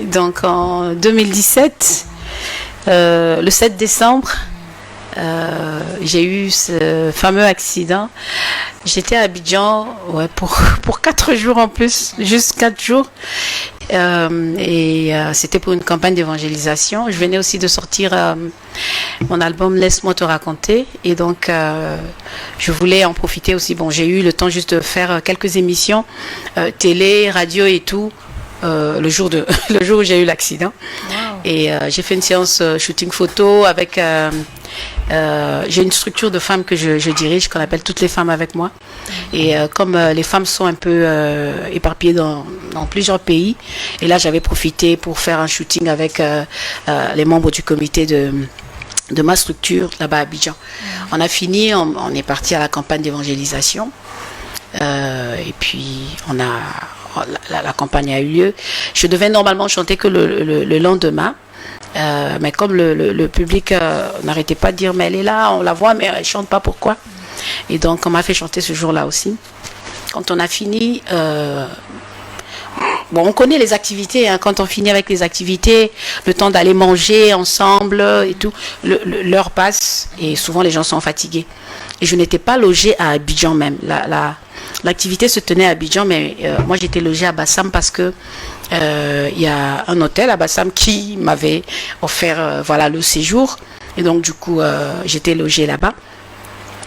Donc en 2017, le 7 décembre, j'ai eu ce fameux accident. J'étais à Abidjan pour 4 jours en plus, juste 4 jours. C'était pour une campagne d'évangélisation. Je venais aussi de sortir mon album Laisse-moi te raconter. Et donc, je voulais en profiter aussi. Bon, j'ai eu le temps juste de faire quelques émissions, télé, radio et tout. Le jour où j'ai eu l'accident. Wow. Et j'ai fait une séance shooting photo avec j'ai une structure de femmes que je dirige, qu'on appelle Toutes les femmes avec moi. Et comme les femmes sont un peu éparpillées dans plusieurs pays, et là j'avais profité pour faire un shooting avec les membres du comité de ma structure là-bas à Abidjan. On a fini, on est parti à la campagne d'évangélisation. Et puis la campagne a eu lieu. Je devais normalement chanter que le lendemain, mais comme le public n'arrêtait pas de dire mais elle est là, on la voit mais elle chante pas, pourquoi? Et donc on m'a fait chanter ce jour-là aussi. Quand on a fini, on connaît les activités, hein. Quand on finit avec les activités, le temps d'aller manger ensemble et tout, l'heure passe et souvent les gens sont fatigués. Et je n'étais pas logée à Abidjan même. L'activité se tenait à Abidjan, mais moi j'étais logée à Bassam parce que il y a un hôtel à Bassam qui m'avait offert le séjour. Et donc du coup j'étais logée là-bas.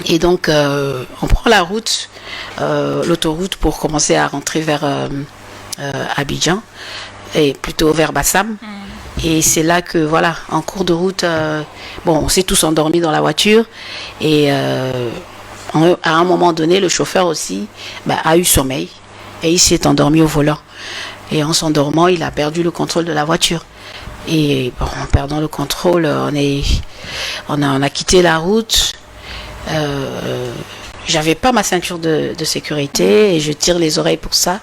Et donc on prend la route, l'autoroute pour commencer à rentrer vers Abidjan, et plutôt vers Bassam. Et c'est là que, en cours de route, on s'est tous endormis dans la voiture. Et à un moment donné, le chauffeur aussi a eu sommeil. Et il s'est endormi au volant. Et en s'endormant, il a perdu le contrôle de la voiture. Et en perdant le contrôle, on a quitté la route. J'avais pas ma ceinture de sécurité et je tire les oreilles pour ça.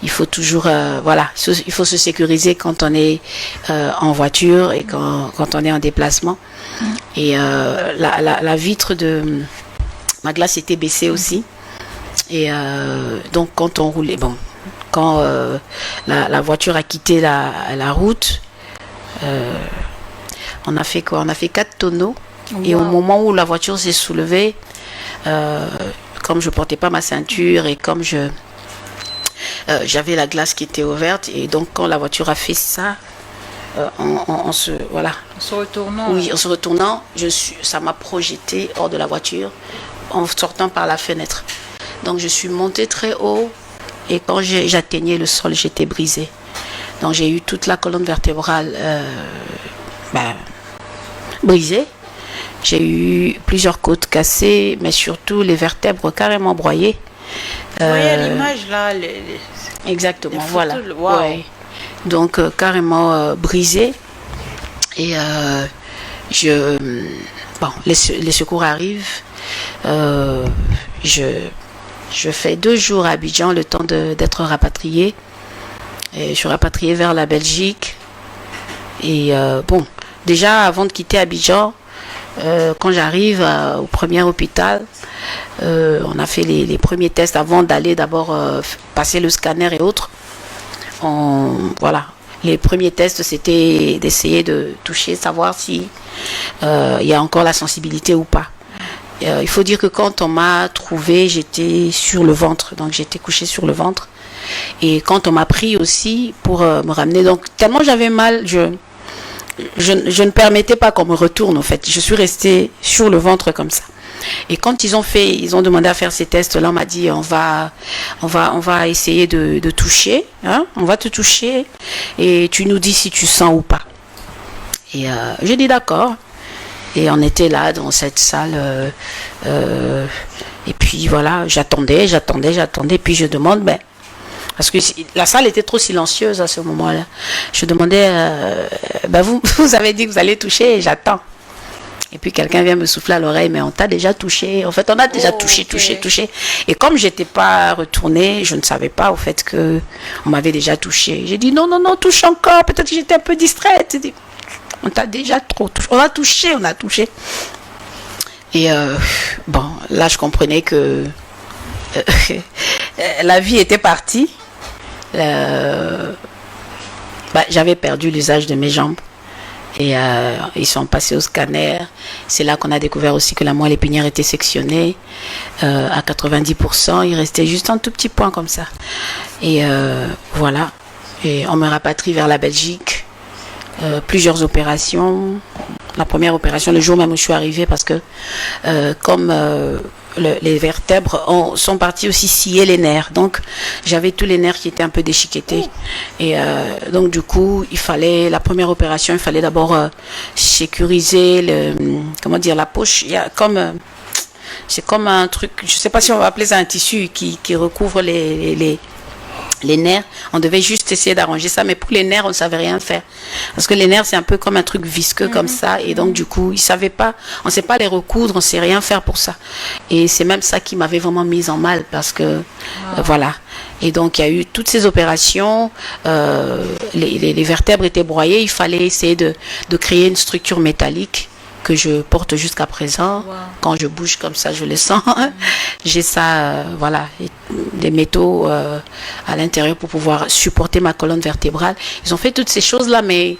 Il faut toujours, il faut se sécuriser quand on est en voiture et quand on est en déplacement. Et la vitre de ma glace était baissée aussi. Et donc quand on roulait, quand la voiture a quitté la route, on a fait quoi? On a fait 4 tonneaux. Wow. Et au moment où la voiture s'est soulevée, comme je portais pas ma ceinture et comme j'avais la glace qui était ouverte, et donc quand la voiture a fait ça, en se retournant, ça m'a projeté hors de la voiture en sortant par la fenêtre. Donc je suis montée très haut et quand j'atteignais le sol, j'étais brisée. Donc j'ai eu toute la colonne vertébrale brisée. J'ai eu plusieurs côtes cassées, mais surtout les vertèbres carrément broyées. Vous voyez l'image là, exactement, les voilà. Wow. Ouais. Donc carrément brisées. Et les secours arrivent. Je fais 2 jours à Abidjan, le temps d'être rapatriée. Et je suis rapatriée vers la Belgique. Et déjà avant de quitter Abidjan, quand j'arrive au premier hôpital, on a fait les premiers tests avant d'aller d'abord passer le scanner et autres. Les premiers tests, c'était d'essayer de toucher, savoir si il y a encore la sensibilité ou pas. Il faut dire que quand on m'a trouvé, j'étais sur le ventre, donc j'étais couchée sur le ventre. Et quand on m'a pris aussi pour me ramener, donc tellement j'avais mal, je ne permettais pas qu'on me retourne, en fait. Je suis restée sur le ventre comme ça. Et quand ils ont demandé à faire ces tests-là, on m'a dit on va essayer de toucher, hein, on va te toucher et tu nous dis si tu sens ou pas. Et j'ai dit d'accord. Et on était là dans cette salle. Et puis voilà, j'attendais. Puis je demande, parce que la salle était trop silencieuse à ce moment-là. Je demandais, vous avez dit que vous allez toucher, et j'attends. Et puis quelqu'un vient me souffler à l'oreille, mais on t'a déjà touché. En fait, on a déjà touché. Et comme j'étais pas retournée, je ne savais pas au fait que on m'avait déjà touché. J'ai dit non, touche encore. Peut-être que j'étais un peu distraite. J'ai dit, on t'a déjà trop touché. On a touché. Et là, je comprenais que la vie était partie. j'avais perdu l'usage de mes jambes. Et ils sont passés au scanner. C'est là qu'on a découvert aussi que la moelle épinière était sectionnée à 90%. Il restait juste un tout petit point comme ça. Et voilà. Et on me rapatrie vers la Belgique. Plusieurs opérations. La première opération, le jour même où je suis arrivée, parce que comme les vertèbres sont partis aussi scier les nerfs. Donc, j'avais tous les nerfs qui étaient un peu déchiquetés. Et donc, du coup, la première opération, il fallait d'abord sécuriser la poche. Il y a c'est comme un truc, je ne sais pas si on va appeler ça un tissu qui recouvre les nerfs. On devait juste essayer d'arranger ça, mais pour les nerfs, on ne savait rien faire. Parce que les nerfs, c'est un peu comme un truc visqueux comme ça. Et donc, du coup, ils ne savaient pas, on ne sait pas les recoudre, on ne sait rien faire pour ça. Et c'est même ça qui m'avait vraiment mise en mal, parce que, voilà. Et donc, il y a eu toutes ces opérations, les vertèbres étaient broyées, il fallait essayer de créer une structure métallique que je porte jusqu'à présent. Quand je bouge comme ça, je le sens. J'ai ça, des métaux à l'intérieur pour pouvoir supporter ma colonne vertébrale. Ils ont fait toutes ces choses-là, mais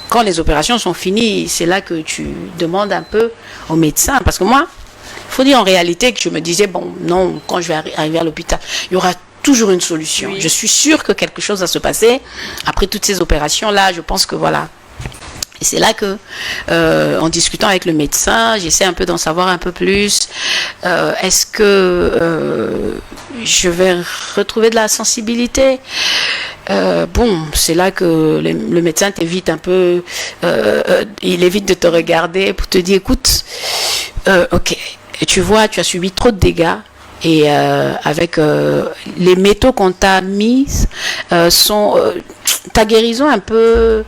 quand les opérations sont finies, c'est là que tu demandes un peu au médecin. Parce que moi, il faut dire en réalité que je me disais, bon, non, quand je vais arriver à l'hôpital, il y aura toujours une solution. Oui. Je suis sûre que quelque chose va se passer. Après toutes ces opérations-là, je pense que voilà. Et c'est là que, en discutant avec le médecin, j'essaie un peu d'en savoir un peu plus. Est-ce que je vais retrouver de la sensibilité? C'est là que le médecin t'évite un peu, il évite de te regarder pour te dire, écoute, ok, tu vois, tu as subi trop de dégâts. Et avec les métaux qu'on t'a mis, ta guérison un peu...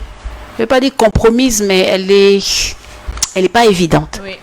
Je ne vais pas dire compromise, mais elle est pas évidente. Oui.